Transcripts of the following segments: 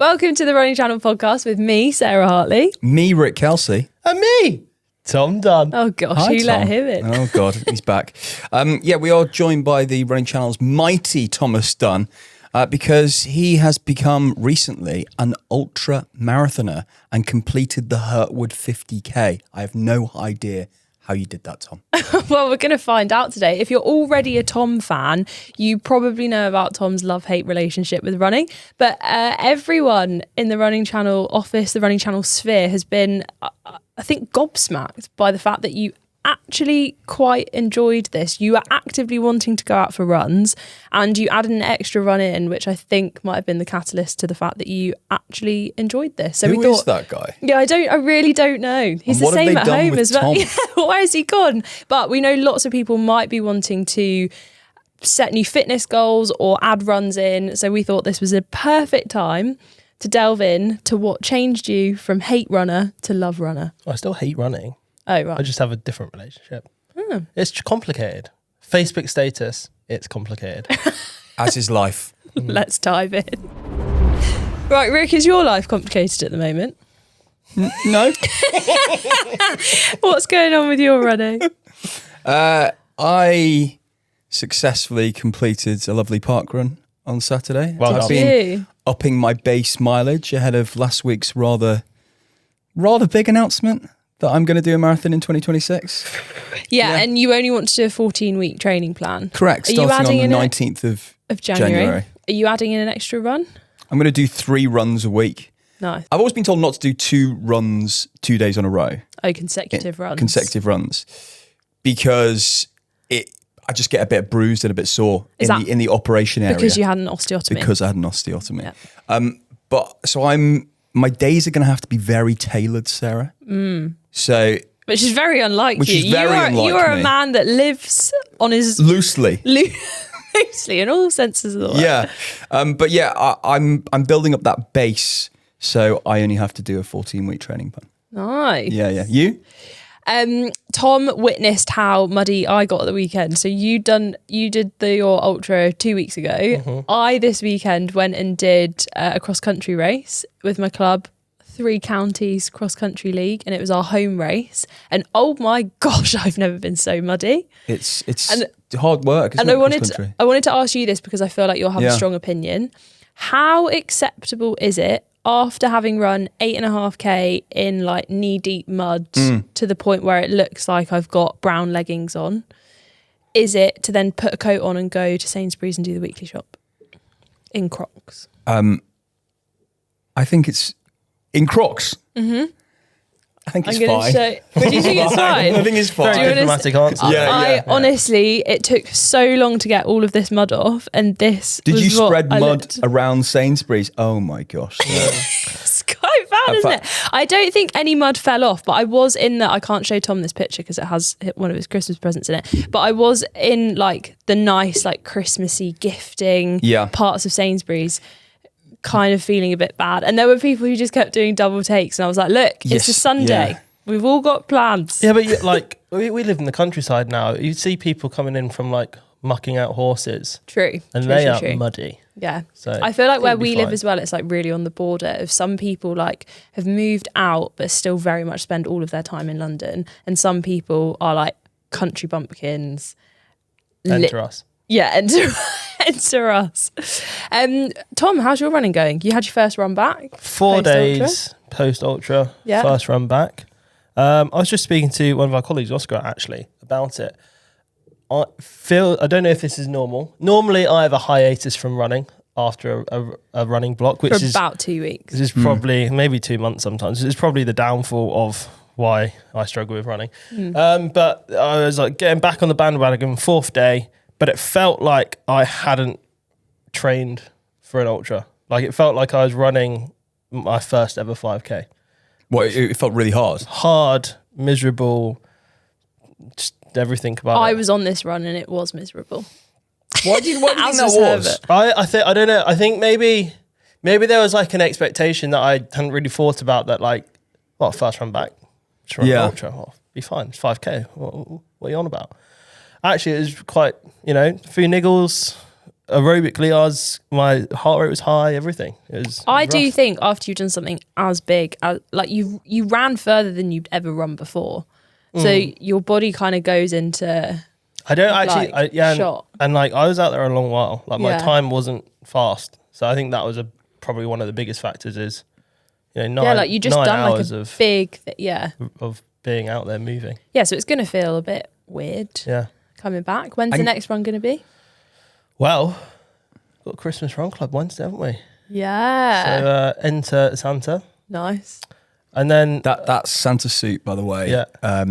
Welcome to the Running Channel podcast with me, Sarah Hartley. Me, Rick Kelsey. And me, Tom Dunn. Oh gosh, Hi, who let Tom. him in? Oh God, he's back. We are joined by the Running Channel's mighty Thomas Dunn because he has become recently an ultra marathoner and completed the Hurtwood 50K. I have no idea how you did that, Tom. Well, we're going to find out today. If you're already a Tom fan, you probably know about Tom's love-hate relationship with running. But everyone in the Running Channel office, the Running Channel sphere, has been, I think, gobsmacked by the fact that you actually quite enjoyed this. You are actively wanting to go out for runs, and you added an extra run in, which I think might have been the catalyst to the fact that you actually enjoyed this. So Who is that guy? Yeah, I really don't know. He's the same at home as well. Yeah, where's he gone? But we know lots of people might be wanting to set new fitness goals or add runs in. So we thought this was a perfect time to delve in to what changed you from hate runner to love runner. I still hate running. Oh, right. I just have a different relationship. It's complicated. Facebook status, it's complicated. As is life. Let's dive in. Right, Rick, is your life complicated at the moment? No. What's going on with your running? I successfully completed a lovely park run on Saturday. Well I've done. been upping my base mileage ahead of last week's rather big announcement that I'm going to do a marathon in 2026. Yeah, and you only want to do a 14-week training plan. Correct, Are you starting adding on the in 19th of January. January? Are you adding in an extra run? I'm going to do 3 runs a week. Nice. I've always been told not to do 2 runs 2 days on a row. Oh, consecutive runs. Consecutive runs. Because I just get a bit bruised and a bit sore in the operation area. Because you had an osteotomy. Because I had an osteotomy. Yeah. My days are going to have to be very tailored, Sarah. So, which is very unlike which you. is very unlike You are me. a man that lives on his... Loosely. Loosely, in all senses of the word. Yeah. I'm building up that base, so I only have to do a 14-week training plan. Nice. Yeah. You? Tom witnessed how muddy I got at the weekend. So you did your ultra 2 weeks ago. Mm-hmm. I this weekend went and did a cross-country race with my club, 3 counties cross-country league, and it was our home race. And oh my gosh, I've never been so muddy. It's hard work, isn't And it, I wanted to ask you this because I feel like you'll have a strong opinion. How acceptable is it after having run 8.5k in like knee-deep mud to the point where it looks like I've got brown leggings on, is it to then put a coat on and go to Sainsbury's and do the weekly shop in Crocs? I think it's in Crocs. Mm-hmm. I think it's I'm going fine. to show... Do you think it's fine? I think it's fine. Very diplomatic answer. Yeah. Honestly, it took so long to get all of this mud off, and this Did was you what spread I mud looked- around Sainsbury's? Oh my gosh. No. It's quite bad, isn't it? I don't think any mud fell off, but I was in the... I can't show Tom this picture because it has one of his Christmas presents in it, but I was in like the nice like Christmassy gifting parts of Sainsbury's, kind of feeling a bit bad. And there were people who just kept doing double takes, and I was like, look, it's a Sunday. Yeah. We've all got plans. Yeah, but like we live in the countryside now. You see people coming in from like mucking out horses. True. And true, they true, are true. muddy. Yeah. So I feel like where it'll be we live fine. as well, it's like really on the border of some people like have moved out but still very much spend all of their time in London, and some people are like country bumpkins. Enter us. Yeah, enter us. Tom, how's your running going? You had your first run back? 4 post-ultra? days post-ultra, Yeah. first run back. I was just speaking to one of our colleagues, Oscar, actually, about it. I don't know if this is normal. Normally, I have a hiatus from running after a running block, which For is about 2 weeks. this is probably maybe 2 months sometimes. It's probably the downfall of why I struggle with running. But I was like getting back on the bandwagon, 4th day, but it felt like I hadn't trained for an ultra. Like it felt like I was running my first ever 5K. What, it felt really hard? Hard, miserable, just everything about it. I was on this run and it was miserable. Why do you think As that was was? Herbert. I don't know. I think maybe there was like an expectation that I hadn't really thought about that, like, well, first run back, just run an ultra, well, be fine. It's 5K. What are you on about? Actually, it was quite, a few niggles, aerobically, my heart rate was high. Everything. I do think after you've done something as big, like you ran further than you'd ever run before, so your body kind of goes into. I don't actually. shot. And like I was out there a long while. Like my Yeah. time wasn't fast, so I think that was probably one of the biggest factors. Is Like you just 9 done like hours a big, of being out there moving. Yeah, so it's going to feel a bit weird Yeah. coming back. When's the next run going to be? Well, got Christmas Run Club Wednesday, haven't we? Yeah. So enter Santa, Nice. and then That Santa suit, by the way. Yeah.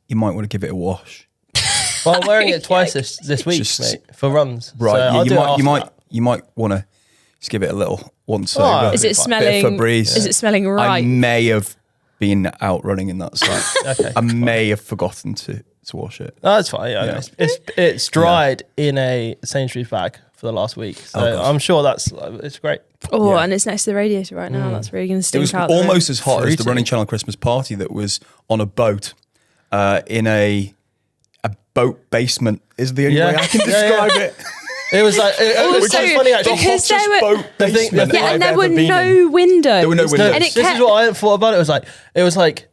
You might want to give it a wash. well, I'm wearing it twice this week, Just- mate, for runs. Right. So yeah, I'll do it after that. you might want to just give it a little once Oh, over. Is it Bit of smelling? Febreze. Is it smelling I right? may have been out running in that site. Okay. I may have forgotten to wash it. No, that's fine. Yeah, Yeah. It's dried in a Sainsbury's bag for the last week, so God. I'm sure it's great. Oh, Yeah. and it's next to the radiator right now. That's really going to It stink was out. the room. almost as hot as the Fruity. Running Channel Christmas party that was on a boat in a boat basement is the only Yeah. way I can Yeah, yeah. describe it. It was like it was Also, funny actually. because Hottest there were- boat The thing- basement the Yeah, I've and there ever were been no windows. There were no windows. And it This kept, is what I thought about it. It was like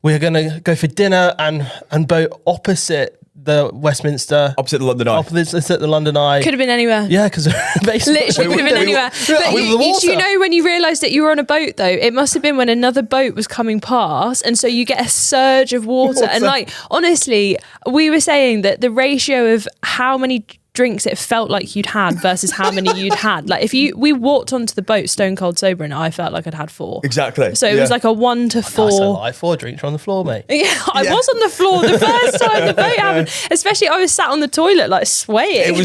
we're gonna go for dinner and boat opposite the Westminster, Opposite the London Eye. opposite the London Eye. could have been anywhere. Yeah, because basically Literally could have been we- anywhere. yeah, But with the you water. know when you realised that you were on a boat though, it must have been when another boat was coming past, and so you get a surge of water. And like honestly, we were saying that the ratio of how many drinks it felt like you'd had versus how many you'd had. Like we walked onto the boat stone cold sober, and I felt like I'd had 4. Exactly. So it was like a 1 to 4. That's a lie. 4 drinks are on the floor, mate. Yeah, I was on the floor the first time the boat happened. Especially, I was sat on the toilet like swaying.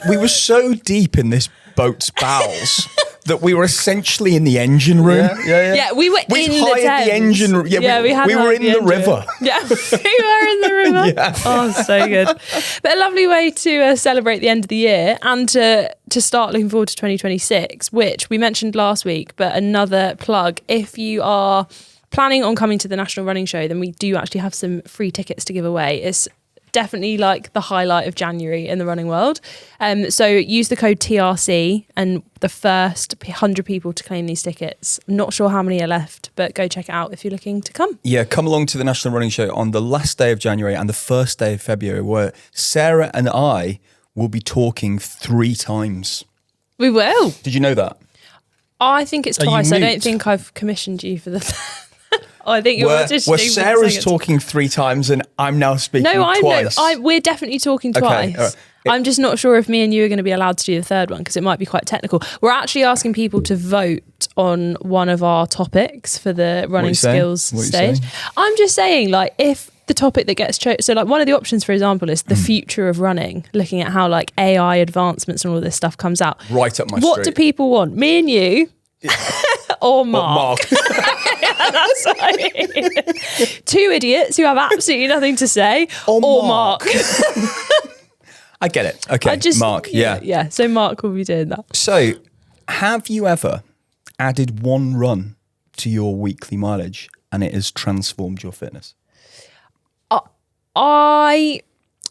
we were so deep in this boat's bowels that we were essentially in the engine room. Yeah, we were We in the hired Thames. the engine room. Yeah, we had we were hired in the engine river. room. Yeah, we were in the river. Yeah. Oh, so good. But a lovely way to celebrate the end of the year and to start looking forward to 2026, which we mentioned last week, but another plug. If you are planning on coming to the National Running Show, then we do actually have some free tickets to give away. It's definitely like the highlight of January in the running world. So use the code TRC and the first 100 people to claim these tickets. I'm not sure how many are left, but go check it out if you're looking to come. Yeah, come along to the National Running Show on the last day of January and the first day of February, where Sarah and I will be talking 3 times. We will. Did you know that? I think it's Are you twice. I don't mute? think I've commissioned you for the... I think you're Where auditioning. Sarah's talking 3 times and I'm now speaking No, twice. we're definitely talking Okay, twice. all right. I'm just not sure if me and you are going to be allowed to do the third one because it might be quite technical. We're actually asking people to vote on one of our topics for the running skills What are you stage. saying? I'm just saying, like, if the topic that gets chosen, so like one of the options, for example, is the future of running, looking at how like AI advancements and all this stuff comes out. Right up my What street. do people want? Me and you? Or Mark? That's what I mean. 2 idiots who have absolutely nothing to say, Or or Mark. Mark. I get it. Okay, Mark, yeah. Yeah, so Mark will be doing that. So, have you ever added 1 run to your weekly mileage and it has transformed your fitness?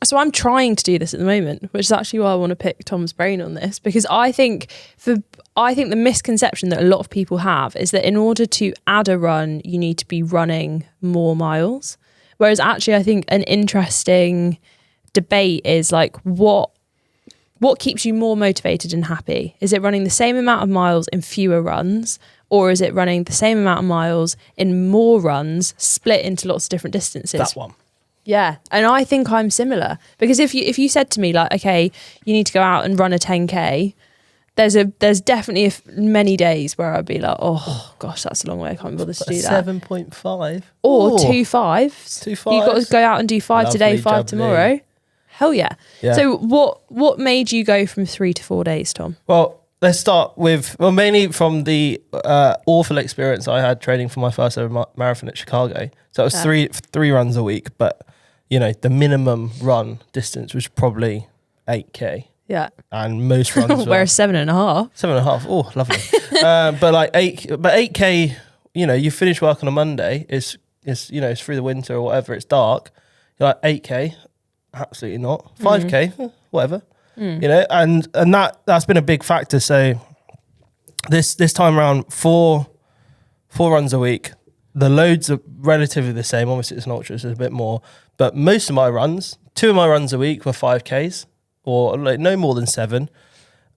So I'm trying to do this at the moment, which is actually why I want to pick Tom's brain on this, because I think the misconception that a lot of people have is that in order to add a run, you need to be running more miles. Whereas actually, I think an interesting debate is like what keeps you more motivated and happy? Is it running the same amount of miles in fewer runs, or is it running the same amount of miles in more runs split into lots of different distances? That one. Yeah, and I think I'm similar, because if you said to me like, okay, you need to go out and run a 10k, there's definitely many days where I'd be like, oh gosh, that's a long way. I can't be bothered to do that. 7.5 Or 2 5s. 2 You've got to 5s. go out and do 5 today, Lovely 5 jubbly. tomorrow. Hell yeah. Yeah. So what made you go from 3 to 4 days, Tom? Well, let's start with, mainly from the awful experience I had training for my first ever marathon at Chicago. So it was three runs a week, but you know, the minimum run distance was probably 8k. Yeah. And most runs were Whereas 7.5. 7.5. Oh, lovely. But like 8k, you know, you finish work on a Monday, it's through the winter or whatever, it's dark. You're like 8k, absolutely not. 5k, whatever. you know, and that's been a big factor. So this time around, four runs a week. The loads are relatively the same. Obviously, it's an ultra, so it's a bit more. But most of my runs, 2 of my runs a week were 5Ks, or like no more than 7.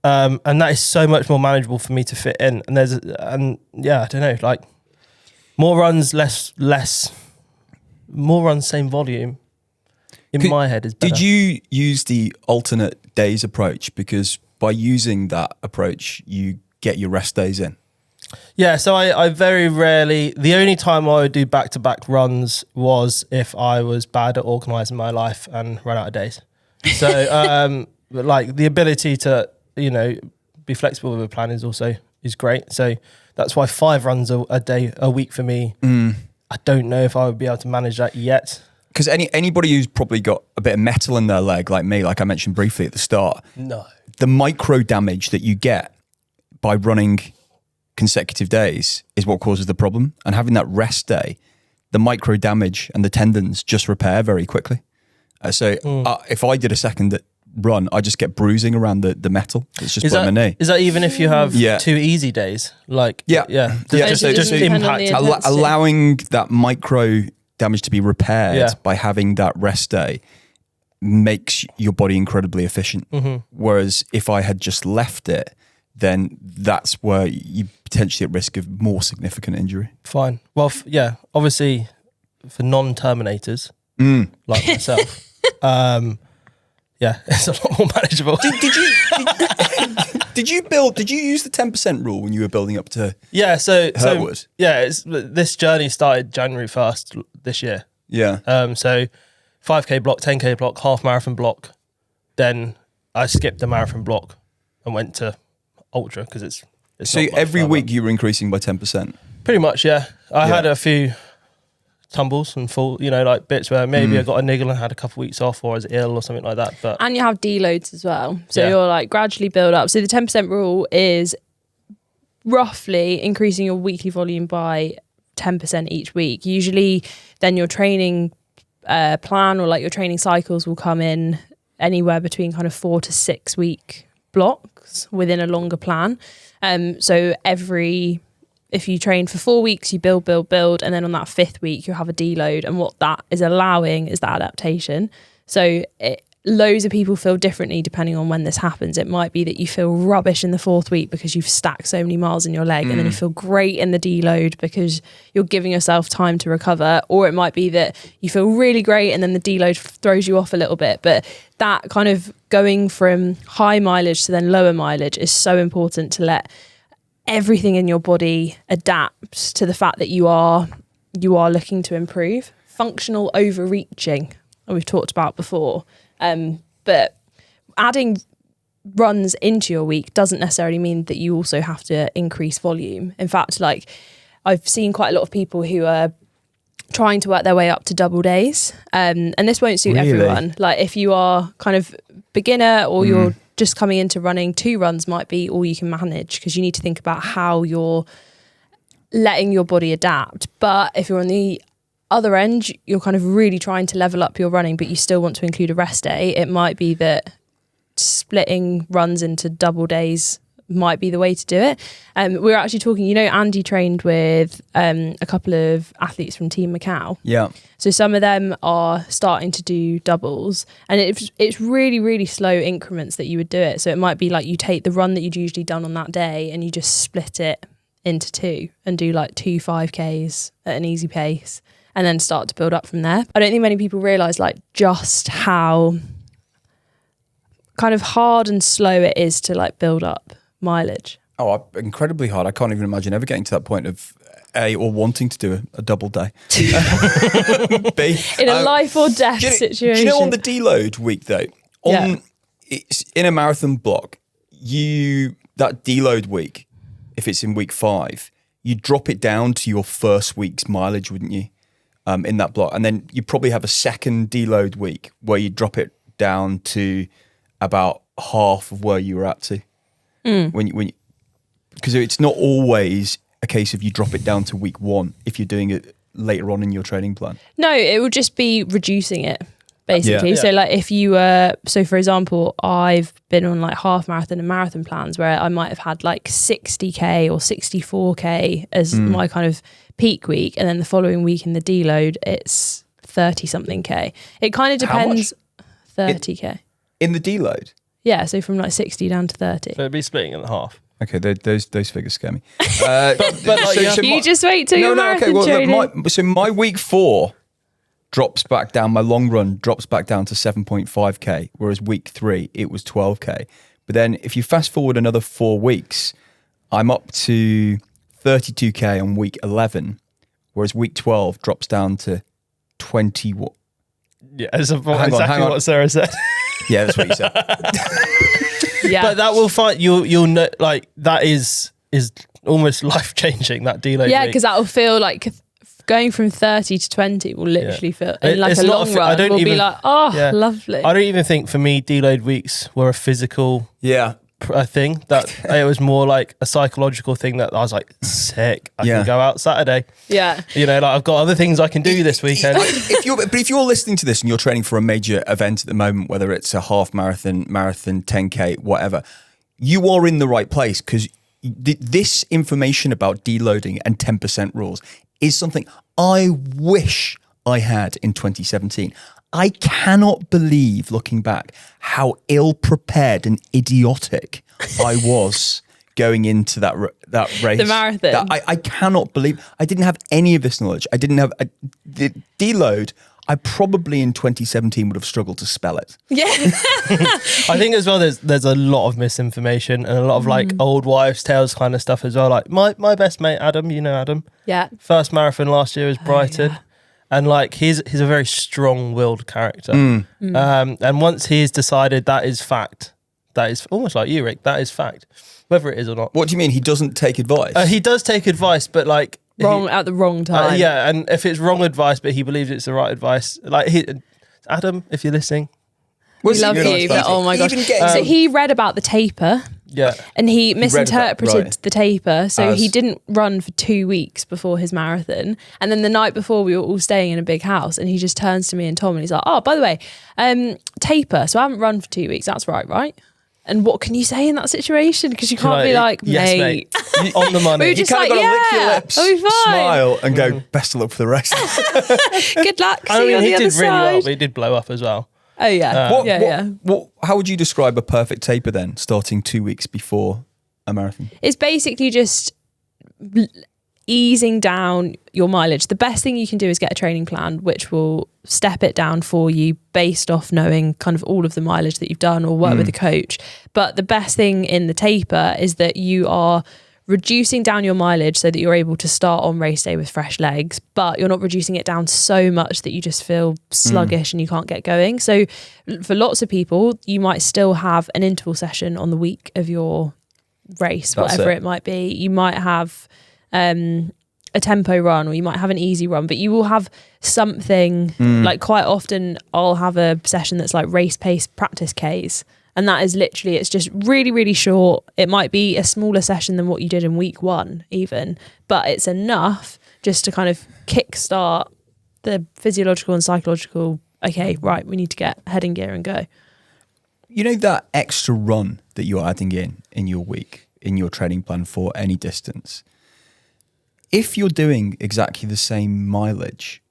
And that is so much more manageable for me to fit in. And I don't know, like more runs, more runs, same volume. My head is better. Did you use the alternate days approach? Because by using that approach, you get your rest days in. Yeah, so I very rarely, the only time I would do back-to-back runs was if I was bad at organising my life and ran out of days. So like the ability to, you know, be flexible with a plan is great. So that's why 5 runs a week for me. I don't know if I would be able to manage that yet. Because anybody who's probably got a bit of metal in their leg, like me, like I mentioned briefly at the start, the micro damage that you get by running consecutive days is what causes the problem. And having that rest day, the micro damage and the tendons just repair very quickly. So if I did a second run, I just get bruising around the metal. It's just my knee. Is that even if you have 2 easy days? Like just impact allowing that micro damage to be repaired by having that rest day makes your body incredibly efficient. Whereas if I had just left it, then that's where you potentially at risk of more significant injury. Fine. Well, obviously for non-terminators like myself, it's a lot more manageable. Did you use the 10% rule when you were building up to Hurtwood? This journey started January 1st this year. Yeah. So 5K block, 10K block, half marathon block. Then I skipped the marathon block and went to ultra because it's so every week you were increasing by 10%? Pretty much, yeah. I had a few tumbles and fall, you know, like bits where maybe I got a niggle and had a couple of weeks off or I was ill or something like that. And you have deloads as well. So you're like gradually build up. So the 10% rule is roughly increasing your weekly volume by 10% each week. Usually then your training plan or like your training cycles will come in anywhere between kind of 4 to 6 week blocks within a longer plan. So if you train for 4 weeks, you build, and then on that 5th week, you'll have a deload. And what that is allowing is that adaptation. So loads of people feel differently depending on when this happens. It might be that you feel rubbish in the 4th week because you've stacked so many miles in your leg, and then you feel great in the deload because you're giving yourself time to recover. Or it might be that you feel really great and then the deload throws you off a little bit. But that kind of going from high mileage to then lower mileage is so important to let everything in your body adapt to the fact that you are looking to improve. Functional overreaching, we've talked about before. But adding runs into your week doesn't necessarily mean that you also have to increase volume. In fact, like I've seen quite a lot of people who are trying to work their way up to double days. And this won't suit everyone. Like if you are kind of beginner or you're just coming into running, 2 runs might be all you can manage because you need to think about how you're letting your body adapt. But if you're on the other end, you're kind of really trying to level up your running, but you still want to include a rest day, it might be that splitting runs into double days might be the way to do it. We were actually talking, you know, Andy trained with a couple of athletes from Team Macau. Yeah. So some of them are starting to do doubles, and it's really, really slow increments that you would do it. So it might be like you take the run that you'd usually done on that day and you just split it into 2 and do like 2 5Ks at an easy pace and then start to build up from there. I don't think many people realise like just how kind of hard and slow it is to like build up mileage. Oh, incredibly hard. I can't even imagine ever getting to that point of A, or wanting to do a double day. B, in a life or death situation. Do you know on the deload week though, it's in a marathon block, that deload week, if it's in week 5, you drop it down to your first week's mileage, wouldn't you? In that block. And then you probably have a second deload week where you drop it down to about half of where you were at to. Because it's not always a case of you drop it down to week 1 if you're doing it later on in your training plan. No, it will just be reducing it basically. Yeah. So like if you were, so for example, I've been on like half marathon and marathon plans where I might have had like 60k or 64k as my kind of peak week, and then the following week in the deload it's 30 something k. It kind of depends. 30k in the deload. Yeah, so from like 60 down to 30. So it'd be splitting in half. Okay, those figures scare me. But like, You just wait till your marathon training. So my week 4 drops back down. My long run drops back down to 7.5k, whereas week 3 it was 12k. But then if you fast forward another 4 weeks, I'm up to 32k on week 11, whereas week 12 drops down to 20. Yeah, exactly what Sarah said. Yeah, that's what you said. Yeah, But that will find you'll know, like that is almost life changing, that deload. yeah, week. because that'll feel like going from 30 to 20 will literally feel in like It's a not long I run. don't Will be even- like, oh, yeah. lovely. I don't even think for me deload weeks were a physical Yeah. thing. That it was more like a psychological thing that I was like, sick. I Yeah. can go out Saturday. Yeah, You know, like I've got other things I can do this weekend. If you're listening to this and you're training for a major event at the moment, whether it's a half marathon, 10k, whatever, you are in the right place, because this information about deloading and 10% rules is something I wish I had in 2017. I cannot believe, looking back, how ill-prepared and idiotic I was going into that race. The marathon. I cannot believe I didn't have any of this knowledge. I didn't have the deload. I probably in 2017 would have struggled to spell it. yeah. I think as well there's a lot of misinformation and a lot of like old wives' tales kind of stuff as well. Like my best mate Adam, you know Adam. Yeah. First marathon last year was Brighton. And like he's a very strong-willed character. And once he's decided that is fact, that is almost like you, Rick, that is fact, whether it is or not. What do you mean? He doesn't take advice? He does take advice, but like At the wrong time. yeah, and if it's wrong advice, but he believes it's the right advice, like Adam, if you're listening, We love you, but oh my gosh. So he read about the taper. yeah, And he misinterpreted right. the taper. So As- he didn't run for 2 weeks before his marathon. And then the night before, we were all staying in a big house. And he just turns to me and Tom and he's like, oh, by the way, taper. So I haven't run for 2 weeks. That's right? And what can you say in that situation? Because you can't be like, yes, mate. mate. On the money. We were You just kind of like, got to lick your yeah, lips, I'll be fine. smile, and go, best of luck for the rest. Good luck. I See you mean, on he the other did really well, side. but he did blow up as well. Oh, yeah. How would you describe a perfect taper then, starting 2 weeks before a marathon? It's basically just easing down your mileage. The best thing you can do is get a training plan, which will step it down for you based off knowing kind of all of the mileage that you've done or work with a coach. But the best thing in the taper is that you are reducing down your mileage so that you're able to start on race day with fresh legs, but you're not reducing it down so much that you just feel sluggish and you can't get going. So for lots of people, you might still have an interval session on the week of your race, That's whatever it. it might be. You might have a tempo run, or you might have an easy run, but you will have something. Like quite often I'll have a session that's like race pace practice Ks, and that is literally, it's just really, really short. It might be a smaller session than what you did in week 1 even, but it's enough just to kind of kickstart the physiological and psychological, okay, right, we need to get head in gear and go. You know that extra run that you're adding in your week, in your training plan for any distance? If you're doing exactly the same mileage,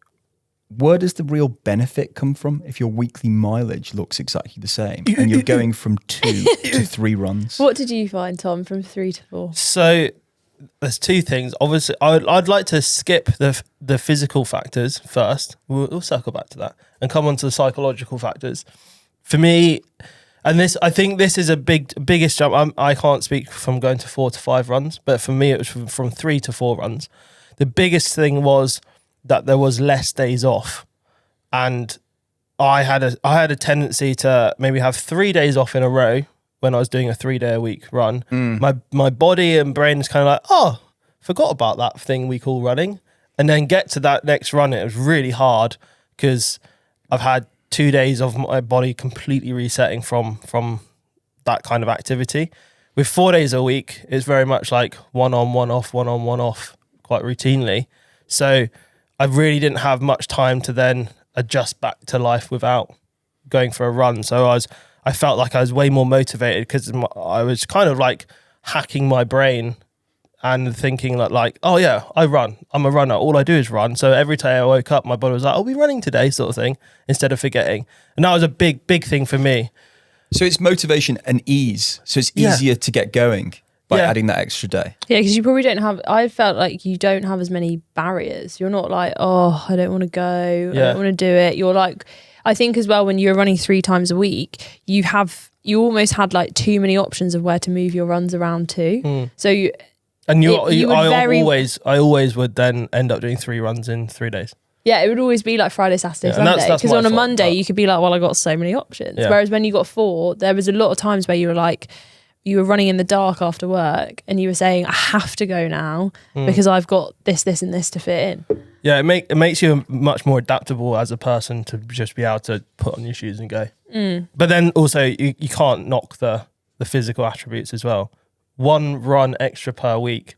where does the real benefit come from if your weekly mileage looks exactly the same and you're going from 2 to 3 runs? What did you find, Tom, from 3 to 4? So there's 2 things. Obviously, I'd like to skip the physical factors first. We'll circle back to that and come on to the psychological factors. For me, and this, I think this is biggest jump. I can't speak from going to 4 to 5 runs, but for me, it was from 3 to 4 runs. The biggest thing was that there was less days off, and I had a tendency to maybe have 3 days off in a row when I was doing a 3-day-a-week run. My body and brain is kind of like, oh, forgot about that thing we call running, and then get to that next run. It was really hard because I've had 2 days of my body completely resetting from that kind of activity. With 4 days a week, it's very much like one on, one off, one on, one off, quite routinely. So I really didn't have much time to then adjust back to life without going for a run. So I felt like I was way more motivated because I was kind of like hacking my brain and thinking like, oh yeah, I run. I'm a runner. All I do is run. So every day I woke up, my body was like, I'll be running today, sort of thing, instead of forgetting. And that was a big thing for me. So it's motivation and ease. So it's easier to get going by adding that extra day. Yeah, because you probably don't have, I felt like you don't have as many barriers. You're not like, oh, I don't want to go. I don't want to do it. You're like, I think as well, when you're running 3 times a week, you almost had like too many options of where to move your runs around to. So I always would then end up doing 3 runs in 3 days. Yeah, it would always be like Friday, Saturday, Sunday. Because on a Monday, you could be like, well, I got so many options. Yeah. Whereas when you got 4, there was a lot of times where you were like, you were running in the dark after work and you were saying, I have to go now because I've got this, and this to fit in. Yeah, it makes you much more adaptable as a person to just be able to put on your shoes and go. But then also, you can't knock the physical attributes as well. 1 run extra per week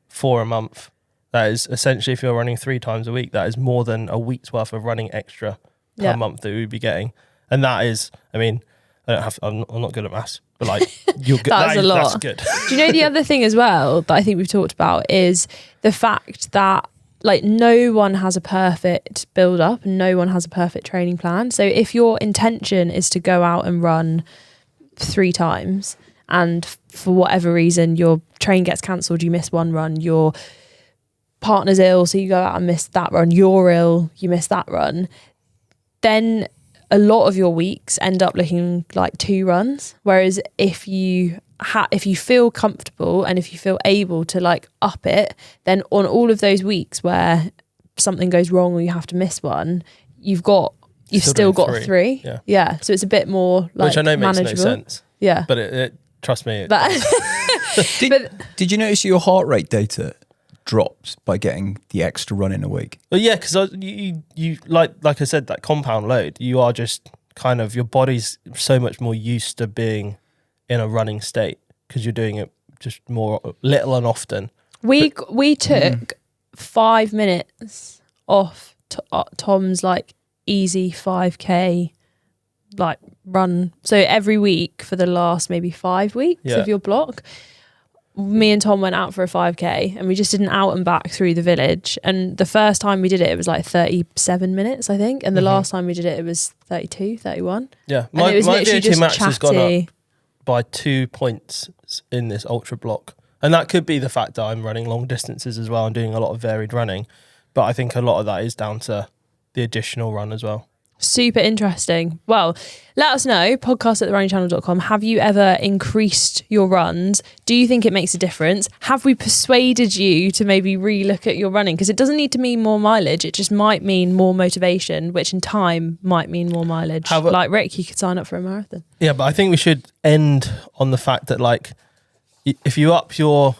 for a month. That is essentially, if you're running 3 times a week, that is more than a week's worth of running extra per month that we'd be getting. And that is, I mean, I'm not good at maths, but like, you're good. That's a lot. That's good. Do you know the other thing as well that I think we've talked about is the fact that like no one has a perfect build up and no one has a perfect training plan. So if your intention is to go out and run 3 times and for whatever reason your train gets cancelled, you miss 1 run, your partner's ill, so you go out and miss that run, you're ill, you miss that run, then a lot of your weeks end up looking like 2 runs. Whereas if you feel comfortable and if you feel able to like up it, then on all of those weeks where something goes wrong or you have to miss one, you've still got 3. Yeah. So it's a bit more like which I know makes manageable. no sense. Yeah. But it trust me. Did you notice your heart rate data dropped by getting the extra run in a week? Well, yeah, because you like I said, that compound load, you are just kind of, your body's so much more used to being in a running state because you're doing it just more little and often. We took 5 minutes off Tom's like easy 5k like run. So every week for the last maybe 5 weeks of your block, me and Tom went out for a 5k and we just did an out and back through the village. And the first time we did it was like 37 minutes, I think. And the last time we did it was 32, 31. Yeah. And it was my literally VO2 just max has gone chatty. up by 2 points in this ultra block. And that could be the fact that I'm running long distances as well and doing a lot of varied running. But I think a lot of that is down to the additional run as well. Super interesting. Well, let us know, podcast@therunningchannel.com. Have you ever increased your runs? Do you think it makes a difference? Have we persuaded you to maybe relook at your running? Because it doesn't need to mean more mileage. It just might mean more motivation, which in time might mean more mileage. Like Rick, you could sign up for a marathon. Yeah, but I think we should end on the fact that like, if you up your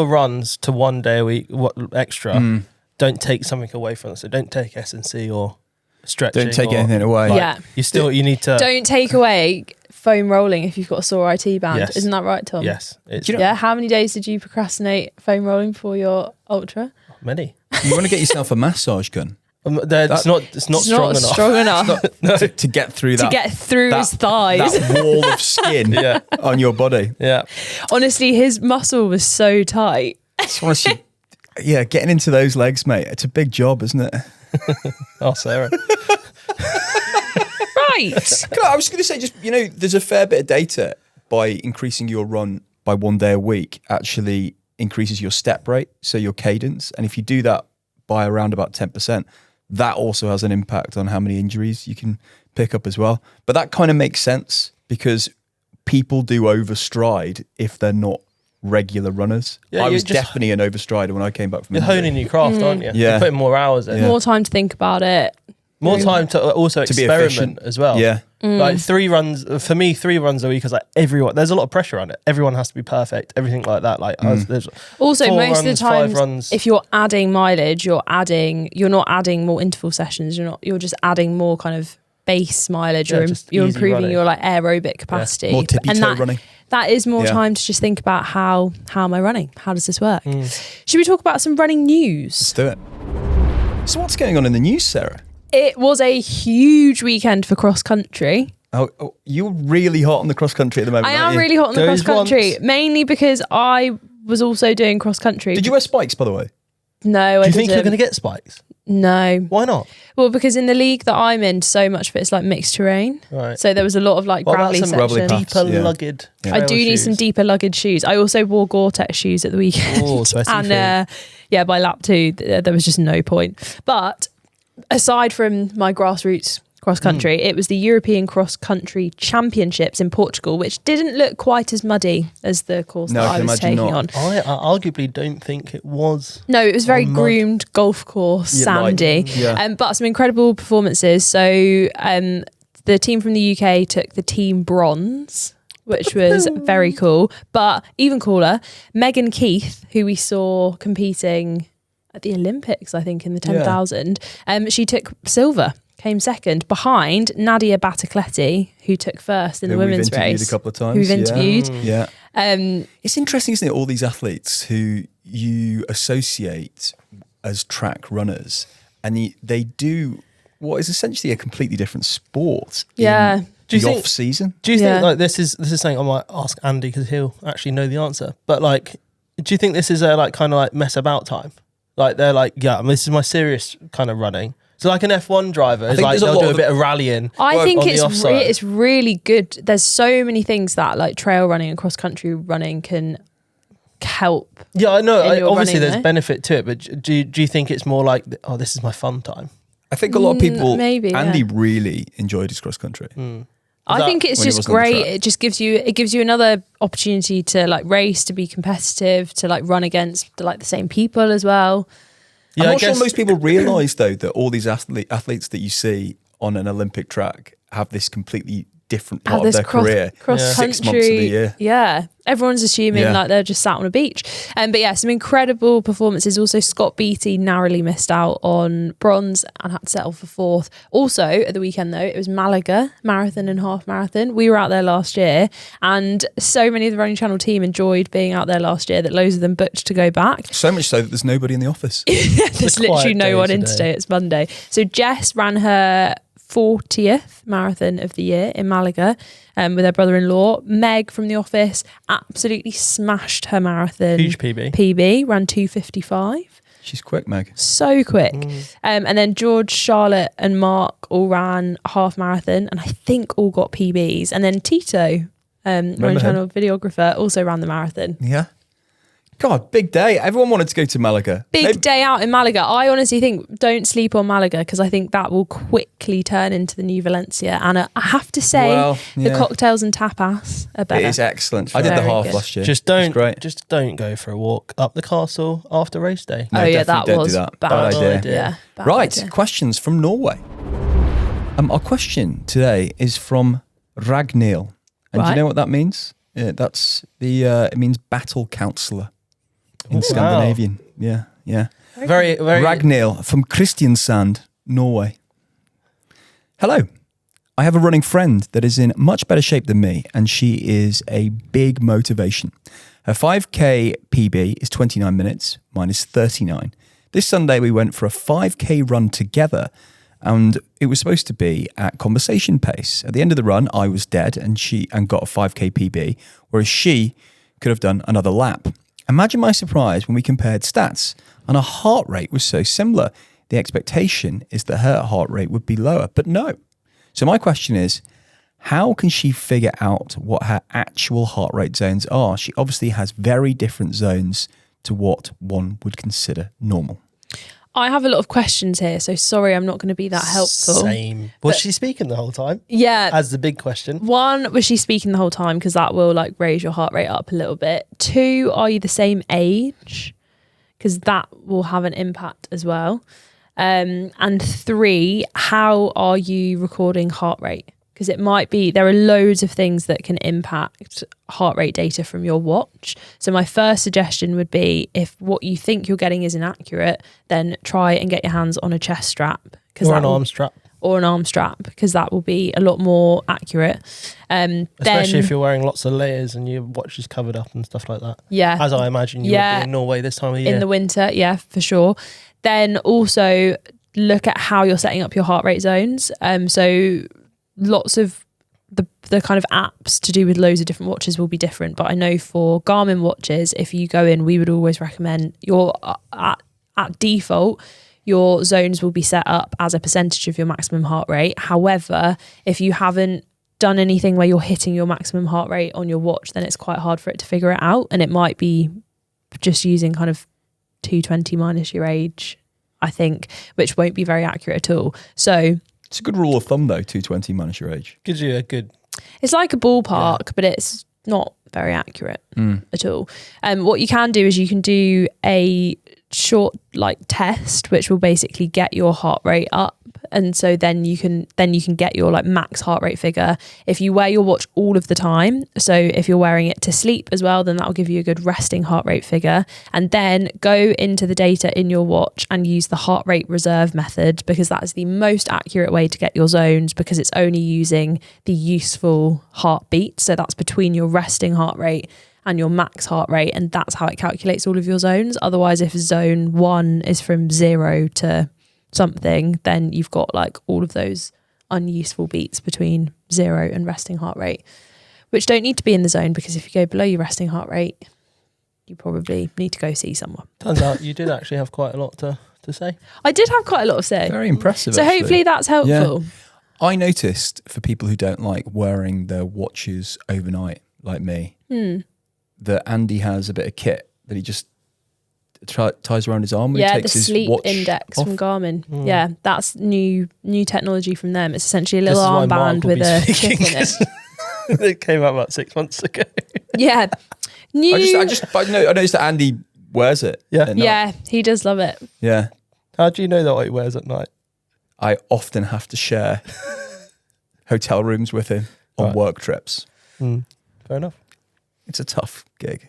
runs to 1 day a week extra, don't take something away from it. So don't take S&C or stretching. Don't take anything away. Like, you need to. Don't take away foam rolling if you've got a sore IT band. Yes. Isn't that right, Tom? Yes. How many days did you procrastinate foam rolling before your ultra? Many. You want to get yourself a massage gun. It's not strong enough. To get through that. To get through his thighs. That wall of skin on your body. Yeah. Honestly, his muscle was so tight. Just want to see, getting into those legs, mate. It's a big job, isn't it? Oh, Sarah. Right. I was going to say, there's a fair bit of data by increasing your run by 1 day a week actually increases your step rate, so your cadence. And if you do that by around about 10%, that also has an impact on how many injuries you can pick up as well. But that kind of makes sense because people do overstride if they're not regular runners. Yeah, I was definitely an overstrider when I came back from You're India. honing your craft, aren't you? Yeah. You're putting more hours in. Yeah. More time to think about it. More time to also experiment as well. Yeah. Like 3 runs, for me, 3 runs a week is like everyone, there's a lot of pressure on it. Everyone has to be perfect, everything like that. Like there's also 4 most runs, of the 5 time, runs. if you're adding mileage, you're not adding more interval sessions. You're just adding more kind of base mileage, or you're improving running. your like aerobic capacity. More tippy toe running. That is more time to just think about how am I running? How does this work? Should we talk about some running news? Let's do it. So what's going on in the news, Sarah? It was a huge weekend for cross country. Oh, you're really hot on the cross country at the moment. I aren't am you? really hot on the Goes cross country, once. mainly because I was also doing cross country. Did you wear spikes, by the way? No, I Do you didn't. think you're going to get spikes? No. Why not? Well, because in the league that I'm in, so much of it's like mixed terrain. Right. So there was a lot of like Well, gravelly that's some gravelly sections. paths. Deeper Yeah. lugged. Yeah. I do need some deeper luggage shoes. I also wore Gore-Tex shoes at the weekend. Oh, sweaty and yeah, by lap 2, there was just no point. But aside from my grassroots cross country, it was the European Cross Country Championships in Portugal, which didn't look quite as muddy as the course No, that I I can was imagine taking not. on. I arguably don't think it was. No, it was very mud. groomed golf course, Yeah, like- sandy. yeah. But some incredible performances. So the team from the UK took the team bronze, which was very cool. But even cooler, Megan Keith, who we saw competing at the Olympics, I think in the 10,000, she took silver, came second behind Nadia Batacletti, who took first in the Who we've women's interviewed race. a couple of times. Who we've yeah. interviewed. Yeah. Um, It's interesting, isn't it? All these athletes who you associate as track runners, and they do what is essentially a completely different sport. Yeah. In Do you the think- off season. Do you Yeah. think like this is something I might ask Andy because he'll actually know the answer? But like, do you think this is a like kind of like mess about time? Like they're like, yeah, this is my serious kind of running. So like an F1 driver is think like there's a they'll lot do a of- bit of rallying. I Well, think on the it's offside. it's really good. There's so many things that like trail running and cross country running can help. Yeah, I know. in your Obviously, running, there's though. benefit to it, but do you think it's more like, oh, this is my fun time? I think a lot of people. maybe, Andy yeah. really enjoyed his cross country. I that think it's when he just wasn't on the great. track? It just gives you another opportunity to like race, to be competitive, to like run against like the same people as well. Yeah, I'm I not sure guess- most people realise though that all these athletes that you see on an Olympic track have this completely different part Have of this their career. cross Yeah. country. 6 months of the year. Yeah, everyone's assuming Yeah. like they're just sat on a beach. But yeah, some incredible performances. Also, Scott Beattie narrowly missed out on bronze and had to settle for 4th. Also at the weekend though, it was Malaga marathon and half marathon. We were out there last year, and so many of the Running Channel team enjoyed being out there last year that loads of them booked to go back. So much so that there's nobody in the office. There's a quiet literally no day one in today. today. It's Monday. So Jess ran her 40th marathon of the year in Malaga with her brother-in-law. Meg from the office absolutely smashed her marathon. Huge PB. PB, ran 2:55. She's quick, Meg. So quick. And then George, Charlotte and Mark all ran a half marathon and I think all got PBs. And then Tito, Running him? Channel videographer, also ran the marathon. Yeah. God, big day. Everyone wanted to go to Malaga. Big Maybe- day out in Malaga. I honestly think don't sleep on Malaga because I think that will quickly turn into the new Valencia. And I have to say, Well, the yeah. cocktails and tapas are better. It is excellent. I did the Very half good. last year. Just It's great. don't go for a walk up the castle after race day. No, oh yeah, definitely that don't was do that. bad. Bad idea. Yeah, bad Right, idea. questions from Norway. Our question today is from Ragnhild. And do Right. you know what that means? That's the it means battle counsellor in Wow. Scandinavian. Yeah, yeah. Very Ragnhild from Kristiansand, Norway. Hello. I have a running friend that is in much better shape than me, and she is a big motivation. Her 5K PB is 29 minutes, mine is 39. This Sunday we went for a 5K run together, and it was supposed to be at conversation pace. At the end of the run, I was dead and got a 5K PB, whereas she could have done another lap. Imagine my surprise when we compared stats and our heart rate was so similar. The expectation is that her heart rate would be lower, but no. So my question is, how can she figure out what her actual heart rate zones are? She obviously has very different zones to what one would consider normal. I have a lot of questions here, so sorry I'm not going to be that helpful. Same. Was But- she speaking the whole time? Yeah. As the big question. One, was she speaking the whole time? Because that will like raise your heart rate up a little bit. 2, are you the same age? Because that will have an impact as well. And 3, how are you recording heart rate? Because it might be, there are loads of things that can impact heart rate data from your watch. So my first suggestion would be, if what you think you're getting is inaccurate, then try and get your hands on a chest strap. Or an arm strap. Or an arm strap, because that will be a lot more accurate. Especially then, if you're wearing lots of layers and your watch is covered up and stuff like that. yeah, As I imagine you would Yeah. be in Norway this time of year. in the winter, yeah, for sure. Then also look at how you're setting up your heart rate zones. So lots of the kind of apps to do with loads of different watches will be different. But I know for Garmin watches, if you go in, we would always recommend at default, your zones will be set up as a percentage of your maximum heart rate. However, if you haven't done anything where you're hitting your maximum heart rate on your watch, then it's quite hard for it to figure it out. And it might be just using kind of 220 minus your age, I think, which won't be very accurate at all. So it's a good rule of thumb though, 220 minus your age. Gives you a good... It's like a ballpark, but it's not very accurate at all. What you can do is you can do a short test, which will basically get your heart rate up, and so then you can get your max heart rate figure if you wear your watch all of the time. So if you're wearing it to sleep as well, then that will give you a good resting heart rate figure. And then go into the data in your watch and use the heart rate reserve method, because that is the most accurate way to get your zones, because it's only using the useful heartbeat. So that's between your resting heart rate and your max heart rate, and that's how it calculates all of your zones. Otherwise, if zone 1 is from 0 to something, then you've got all of those unuseful beats between 0 and resting heart rate, which don't need to be in the zone, because if you go below your resting heart rate, you probably need to go see someone. Turns out you did actually have quite a lot to say. I did have quite a lot to say. Very impressive. So actually. hopefully that's helpful. Yeah. I noticed, for people who don't like wearing their watches overnight like me, that Andy has a bit of kit that he just ties around his arm when he Yeah, the takes his sleep watch index off. from Garmin. Yeah, that's new technology from them. It's essentially a little This is why Mark armband will with be a speaking. chip in it. It came out about 6 months ago. Yeah. New. I noticed that Andy wears it. Yeah. at night. Yeah, he does love it. Yeah. How do you know that what he wears at night? I often have to share hotel rooms with him on Right. work trips. Fair enough. It's a tough gig.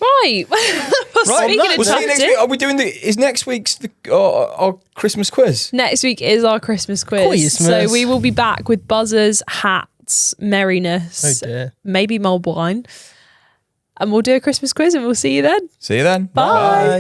Right. Speaking We'll of We'll see you tough next dick, week. Are we doing is next week's our Christmas quiz? next week is our Christmas quiz. Quizmas. So we will be back with buzzers, hats, merriness, Oh dear. maybe mulled wine. And we'll do a Christmas quiz and we'll see you then. See you then. Bye.